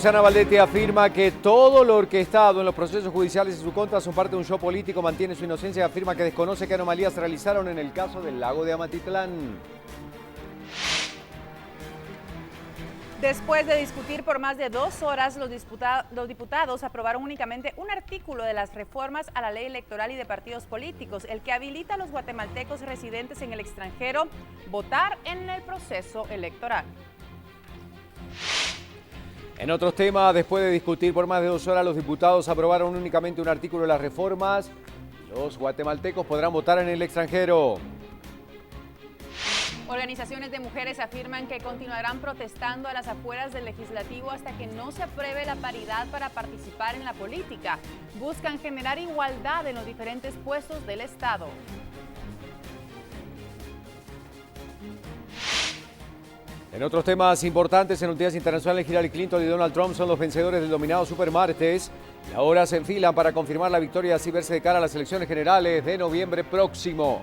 Roxana Valdetti afirma que todo lo orquestado en los procesos judiciales en su contra son parte de un show político, mantiene su inocencia y afirma que desconoce qué anomalías se realizaron en el caso del lago de Amatitlán. Después de discutir por más de 2 horas, los diputados aprobaron únicamente un artículo de las reformas a la ley electoral y de partidos políticos, el que habilita a los guatemaltecos residentes en el extranjero votar en el proceso electoral. En otros temas, después de discutir por más de 2 horas, los diputados aprobaron únicamente un artículo de las reformas. Los guatemaltecos podrán votar en el extranjero. Organizaciones de mujeres afirman que continuarán protestando a las afueras del legislativo hasta que no se apruebe la paridad para participar en la política. Buscan generar igualdad en los diferentes puestos del Estado. En otros temas importantes, en noticias internacionales, Hillary Clinton y Donald Trump son los vencedores del dominado Supermartes y ahora se enfilan para confirmar la victoria y así verse de cara a las elecciones generales de noviembre próximo.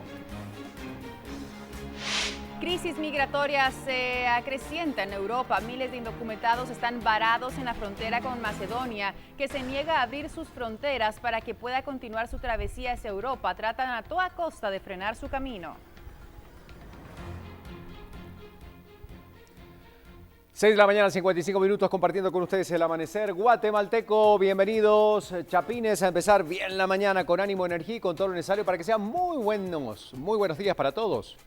Crisis migratoria se acrecienta en Europa. Miles de indocumentados están varados en la frontera con Macedonia, que se niega a abrir sus fronteras para que pueda continuar su travesía hacia Europa. Tratan a toda costa de frenar su camino. 6 de la mañana, 55 minutos, compartiendo con ustedes el amanecer guatemalteco. Bienvenidos, chapines, a empezar bien la mañana con ánimo, energía y con todo lo necesario para que sean muy buenos días para todos.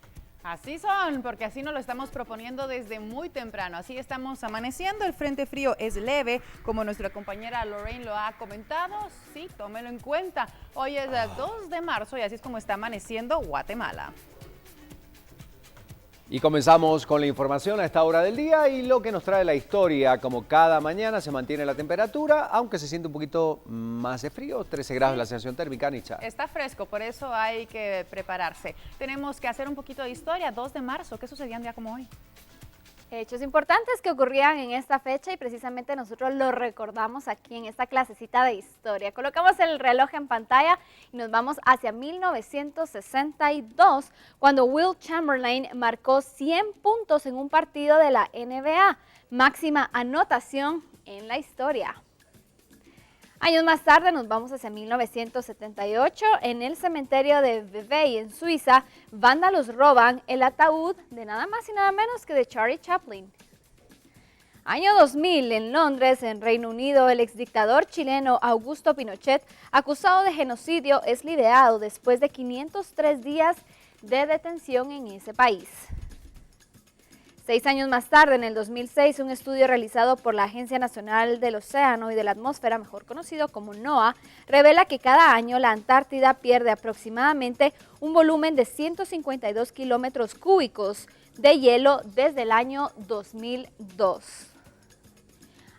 Así son, porque así nos lo estamos proponiendo desde muy temprano. Así estamos amaneciendo. El frente frío es leve, como nuestra compañera Lorraine lo ha comentado. Sí, tómelo en cuenta. Hoy es el 2 de marzo y así es como está amaneciendo Guatemala. Y comenzamos con la información a esta hora del día y lo que nos trae la historia. Como cada mañana se mantiene la temperatura, aunque se siente un poquito más de frío, 13 grados la sensación térmica, Nicha. Está fresco, por eso hay que prepararse. Tenemos que hacer un poquito de historia. 2 de marzo, ¿qué sucedía un día como hoy? Hechos importantes que ocurrían en esta fecha y precisamente nosotros lo recordamos aquí en esta clasecita de historia. Colocamos el reloj en pantalla y nos vamos hacia 1962, cuando Wilt Chamberlain marcó 100 puntos en un partido de la NBA, máxima anotación en la historia. Años más tarde nos vamos hacia 1978, en el cementerio de Vevey en Suiza, vándalos roban el ataúd de nada más y nada menos que de Charlie Chaplin. Año 2000, en Londres, en Reino Unido, el exdictador chileno Augusto Pinochet, acusado de genocidio, es liberado después de 503 días de detención en ese país. 6 años más tarde, en el 2006, un estudio realizado por la Agencia Nacional del Océano y de la Atmósfera, mejor conocido como NOAA, revela que cada año la Antártida pierde aproximadamente un volumen de 152 kilómetros cúbicos de hielo desde el año 2002.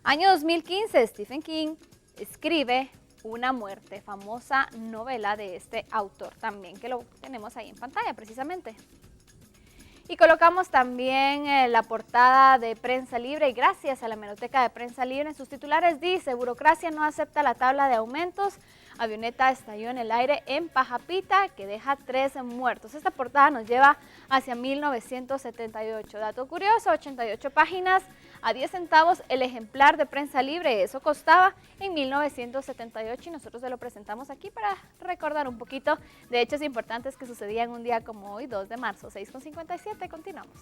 Año 2015, Stephen King escribe Una muerte, famosa novela de este autor también, que lo tenemos ahí en pantalla precisamente. Y colocamos también la portada de Prensa Libre y gracias a la Hemeroteca de Prensa Libre en sus titulares dice: burocracia no acepta la tabla de aumentos, avioneta estalló en el aire en Pajapita que deja 3 muertos. Esta portada nos lleva hacia 1978. Dato curioso, 88 páginas a 10 centavos el ejemplar de Prensa Libre, eso costaba en 1978 y nosotros se lo presentamos aquí para recordar un poquito de hechos importantes que sucedían un día como hoy, 2 de marzo, 6:57, continuamos.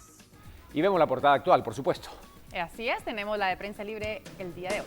Y vemos la portada actual, por supuesto. Así es, tenemos la de Prensa Libre el día de hoy.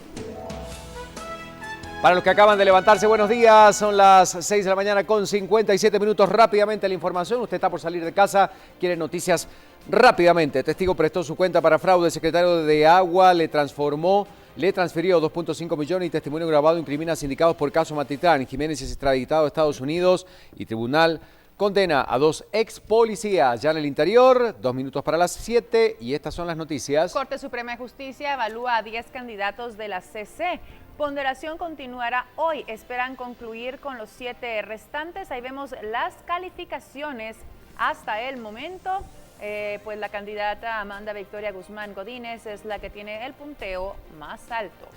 Para los que acaban de levantarse, buenos días. Son las 6 de la mañana con 57 minutos. Rápidamente la información. Usted está por salir de casa, quiere noticias rápidamente. Testigo prestó su cuenta para fraude. El secretario de Agua le transfirió 2.5 millones y testimonio grabado incrimina a sindicados por caso Matitlán. Jiménez es extraditado a Estados Unidos y tribunal condena a 2 ex policías. Ya en el interior, 2 minutos para las 7 y estas son las noticias. Corte Suprema de Justicia evalúa a 10 candidatos de la CC. Ponderación continuará hoy. Esperan concluir con los 7 restantes. Ahí vemos las calificaciones hasta el momento. Pues la candidata Amanda Victoria Guzmán Godínez es la que tiene el punteo más alto.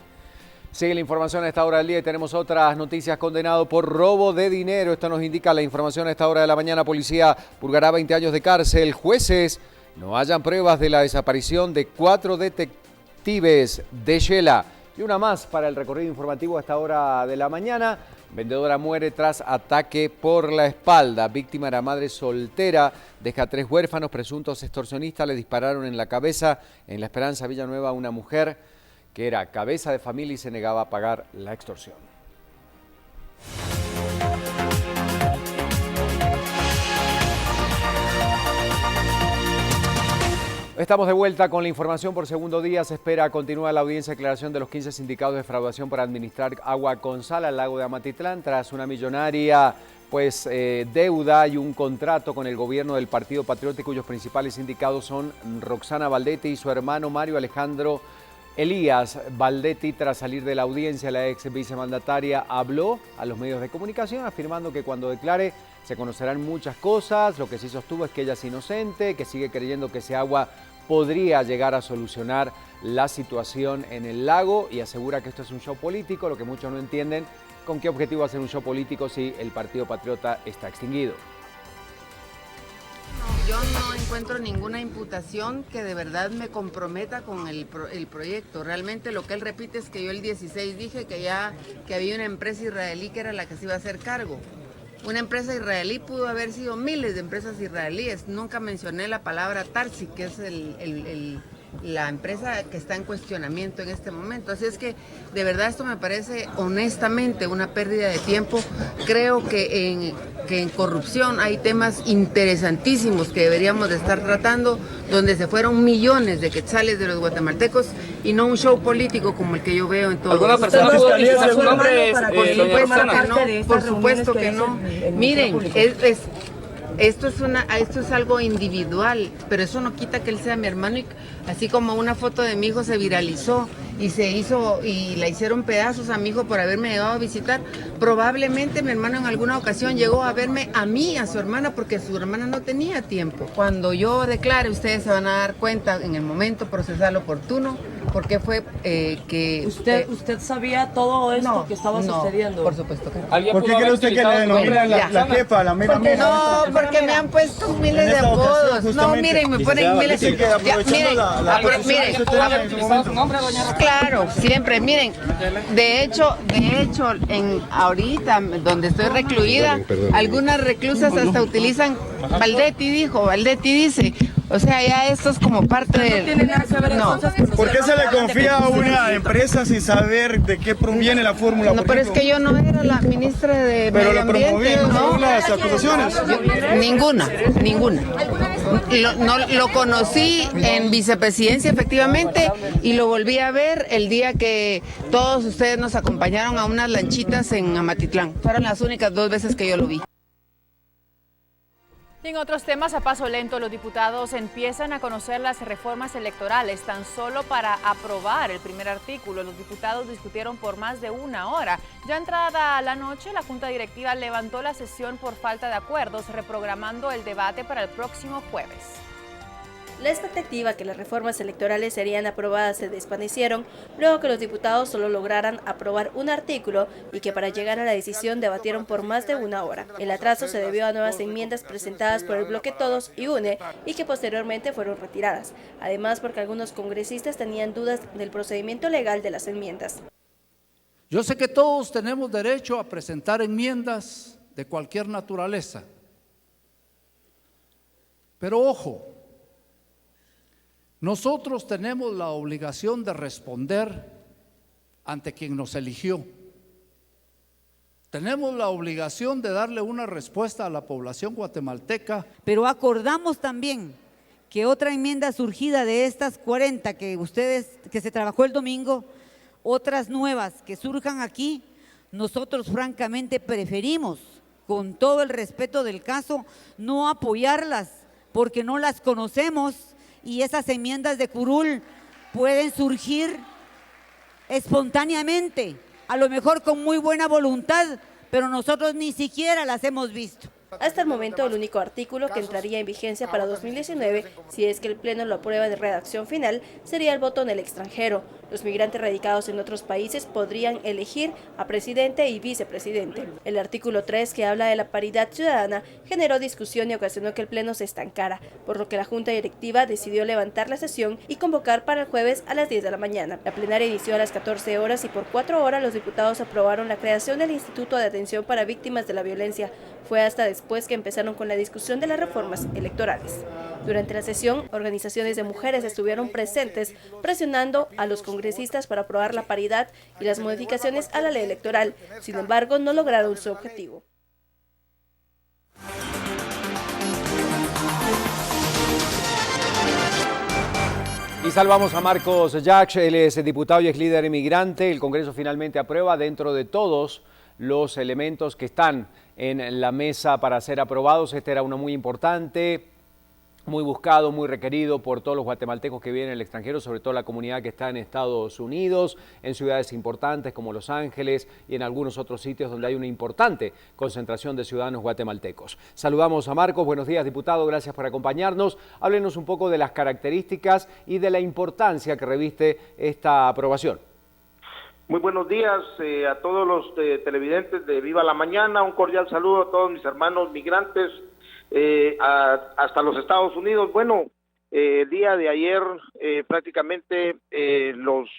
Sigue la información a esta hora del día y tenemos otras noticias. Condenado por robo de dinero. Esto nos indica la información a esta hora de la mañana. Policía purgará 20 años de cárcel. Jueces no hallan pruebas de la desaparición de 4 detectives de Shela. Y una más para el recorrido informativo a esta hora de la mañana. Vendedora muere tras ataque por la espalda. Víctima era madre soltera, deja 3 huérfanos. Presuntos extorsionistas le dispararon en la cabeza. En La Esperanza, Villanueva, una mujer que era cabeza de familia y se negaba a pagar la extorsión. Estamos de vuelta con la información por segundo día. Se espera continúa la audiencia de declaración de los 15 sindicados de defraudación por administrar agua con sal al lago de Amatitlán tras una millonaria deuda y un contrato con el gobierno del Partido Patriota, cuyos principales sindicados son Roxana Valdetti y su hermano Mario Alejandro Elías Valdetti. Tras salir de la audiencia, la ex vicemandataria habló a los medios de comunicación afirmando que cuando declare se conocerán muchas cosas. Lo que sí sostuvo es que ella es inocente, que sigue creyendo que ese agua podría llegar a solucionar la situación en el lago y asegura que esto es un show político, lo que muchos no entienden, con qué objetivo hacer un show político si el Partido Patriota está extinguido. Yo no encuentro ninguna imputación que de verdad me comprometa con el proyecto. Realmente lo que él repite es que yo el 16 dije que había una empresa israelí que era la que se iba a hacer cargo. Una empresa israelí pudo haber sido miles de empresas israelíes. Nunca mencioné la palabra Tarsi, que es la empresa que está en cuestionamiento en este momento. Así es que de verdad esto me parece honestamente una pérdida de tiempo. Creo que en corrupción hay temas interesantísimos que deberíamos de estar tratando, donde se fueron millones de quetzales de los guatemaltecos y no un show político como el que yo veo en todo. ¿Alguna persona pudo utilizar su nombre? Por supuesto que no. Miren, esto es algo individual, pero eso no quita que él sea mi hermano. Y así como una foto de mi hijo se viralizó y la hicieron pedazos a mi hijo por haberme llegado a visitar, probablemente mi hermano en alguna ocasión llegó a verme a mí, a su hermana, porque su hermana no tenía tiempo. Cuando yo declare, ustedes se van a dar cuenta en el momento procesal oportuno, porque fue que... ¿Usted sabía todo esto que estaba sucediendo? Por supuesto que no. ¿Por qué cree usted que le denominan la jefa, la mera mera? No, porque me han puesto miles de apodos. No, miren, me ponen miles de... Miren, claro, siempre, miren, de hecho, ahorita, donde estoy recluida, algunas reclusas hasta utilizan, Valdetti dice, o sea, ya esto es como parte de... No. ¿Por qué se le confía a una empresa sin saber de qué proviene la fórmula? No, pero es que yo no era la ministra de Medio Ambiente, ¿no? Las acusaciones. Ninguna. Lo conocí en vicepresidencia, efectivamente, y lo volví a ver el día que todos ustedes nos acompañaron a unas lanchitas en Amatitlán. Fueron las únicas 2 veces que yo lo vi. Y en otros temas, a paso lento, los diputados empiezan a conocer las reformas electorales. Tan solo para aprobar el primer artículo, los diputados discutieron por más de 1 hora. Ya entrada la noche, la Junta Directiva levantó la sesión por falta de acuerdos, reprogramando el debate para el próximo jueves. La expectativa que las reformas electorales serían aprobadas se desvanecieron luego que los diputados solo lograran aprobar un artículo y que para llegar a la decisión debatieron por más de 1 hora. El atraso se debió a nuevas enmiendas presentadas por el bloque Todos y UNE y que posteriormente fueron retiradas. Además, porque algunos congresistas tenían dudas del procedimiento legal de las enmiendas. Yo sé que todos tenemos derecho a presentar enmiendas de cualquier naturaleza, pero ojo, nosotros tenemos la obligación de responder ante quien nos eligió. Tenemos la obligación de darle una respuesta a la población guatemalteca. Pero acordamos también que otra enmienda surgida de estas 40 que se trabajó el domingo, otras nuevas que surjan aquí, nosotros francamente preferimos, con todo el respeto del caso, no apoyarlas porque no las conocemos. Y esas enmiendas de curul pueden surgir espontáneamente, a lo mejor con muy buena voluntad, pero nosotros ni siquiera las hemos visto. Hasta el momento, el único artículo que entraría en vigencia para 2019, si es que el Pleno lo aprueba de redacción final, sería el voto en el extranjero. Los migrantes radicados en otros países podrían elegir a presidente y vicepresidente. El artículo 3, que habla de la paridad ciudadana, generó discusión y ocasionó que el Pleno se estancara, por lo que la Junta Directiva decidió levantar la sesión y convocar para el jueves a las 10 de la mañana. La plenaria inició a las 14 horas y por 4 horas los diputados aprobaron la creación del Instituto de Atención para Víctimas de la Violencia. Fue hasta después que empezaron con la discusión de las reformas electorales. Durante la sesión, organizaciones de mujeres estuvieron presentes presionando a los congresistas para aprobar la paridad y las modificaciones a la ley electoral. Sin embargo, no lograron su objetivo. Y salvamos a Marcos Jacks, él es diputado y ex líder inmigrante. El Congreso finalmente aprueba dentro de todos los elementos que están en la mesa para ser aprobados. Este era uno muy importante, muy buscado, muy requerido por todos los guatemaltecos que viven en el extranjero, sobre todo la comunidad que está en Estados Unidos, en ciudades importantes como Los Ángeles y en algunos otros sitios donde hay una importante concentración de ciudadanos guatemaltecos. Saludamos a Marcos. Buenos días, diputado. Gracias por acompañarnos. Háblenos un poco de las características y de la importancia que reviste esta aprobación. Muy buenos días a todos los televidentes de Viva la Mañana. Un cordial saludo a todos mis hermanos migrantes hasta los Estados Unidos. Bueno, el día de ayer prácticamente los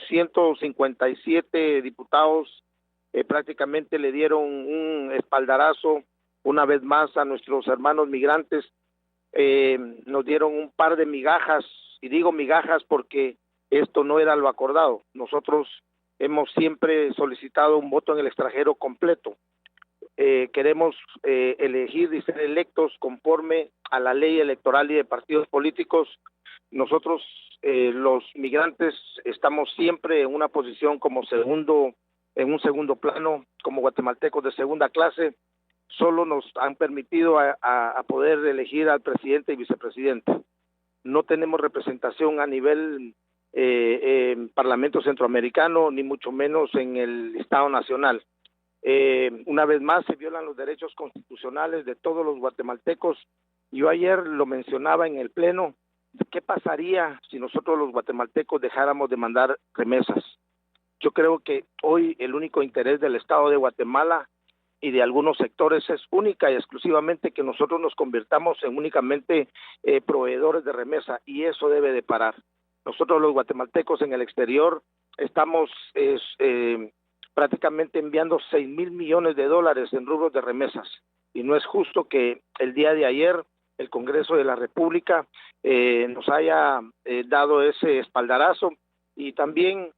157 diputados prácticamente le dieron un espaldarazo una vez más a nuestros hermanos migrantes. Nos dieron un par de migajas, y digo migajas porque esto no era lo acordado. Nosotros hemos siempre solicitado un voto en el extranjero completo. Queremos elegir y ser electos conforme a la ley electoral y de partidos políticos. Nosotros, los migrantes, estamos siempre en una posición en un segundo plano, como guatemaltecos de segunda clase. Solo nos han permitido a poder elegir al presidente y vicepresidente. No tenemos representación a nivel Parlamento Centroamericano, ni mucho menos en el Estado Nacional. Una vez más se violan los derechos constitucionales de todos los guatemaltecos. Yo ayer lo mencionaba en el Pleno. ¿Qué pasaría si nosotros los guatemaltecos dejáramos de mandar remesas? Yo creo que hoy el único interés del Estado de Guatemala y de algunos sectores es única y exclusivamente que nosotros nos convirtamos en únicamente proveedores de remesa, y eso debe de parar. Nosotros los guatemaltecos en el exterior estamos prácticamente enviando 6,000 millones de dólares en rubros de remesas, y no es justo que el día de ayer el Congreso de la República nos haya dado ese espaldarazo. Y también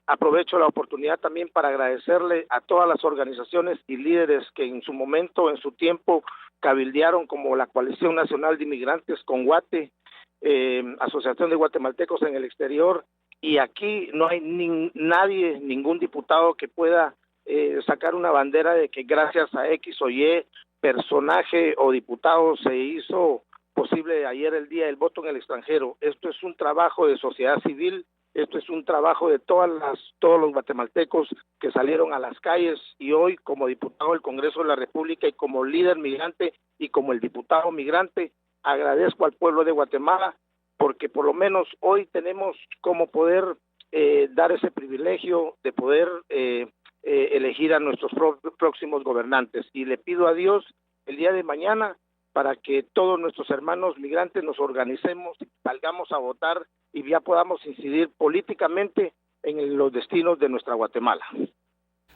aprovecho la oportunidad también para agradecerle a todas las organizaciones y líderes que en su momento, en su tiempo, cabildearon, como la Coalición Nacional de Inmigrantes con Guate, Asociación de Guatemaltecos en el Exterior, y aquí no hay nadie, ningún diputado que pueda sacar una bandera de que gracias a X o Y personaje o diputado se hizo posible ayer el día del voto en el extranjero. Esto es un trabajo de sociedad civil, esto es un trabajo de todos los guatemaltecos que salieron a las calles, y hoy como diputado del Congreso de la República y como líder migrante y como el diputado migrante, agradezco al pueblo de Guatemala porque por lo menos hoy tenemos como poder dar ese privilegio de poder elegir a nuestros próximos gobernantes, y le pido a Dios el día de mañana para que todos nuestros hermanos migrantes nos organicemos, salgamos a votar y ya podamos incidir políticamente en los destinos de nuestra Guatemala.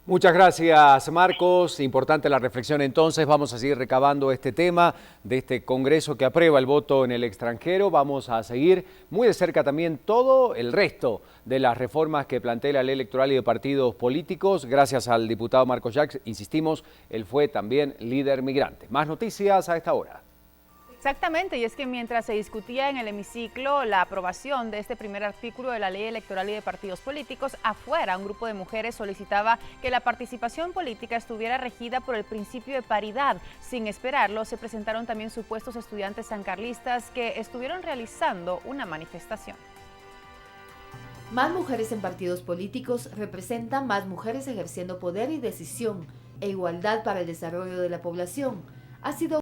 Muchas gracias, Marcos. Importante la reflexión entonces. Vamos a seguir recabando este tema de este Congreso que aprueba el voto en el extranjero. Vamos a seguir muy de cerca también todo el resto de las reformas que plantea la ley electoral y de partidos políticos. Gracias al diputado Marcos Jacks. Insistimos, él fue también líder migrante. Más noticias a esta hora. Exactamente, y es que mientras se discutía en el hemiciclo la aprobación de este primer artículo de la ley electoral y de partidos políticos, afuera un grupo de mujeres solicitaba que la participación política estuviera regida por el principio de paridad. Sin esperarlo, se presentaron también supuestos estudiantes sancarlistas que estuvieron realizando una manifestación. Más mujeres en partidos políticos representan más mujeres ejerciendo poder y decisión. e igualdad para el desarrollo de la población. Ha sido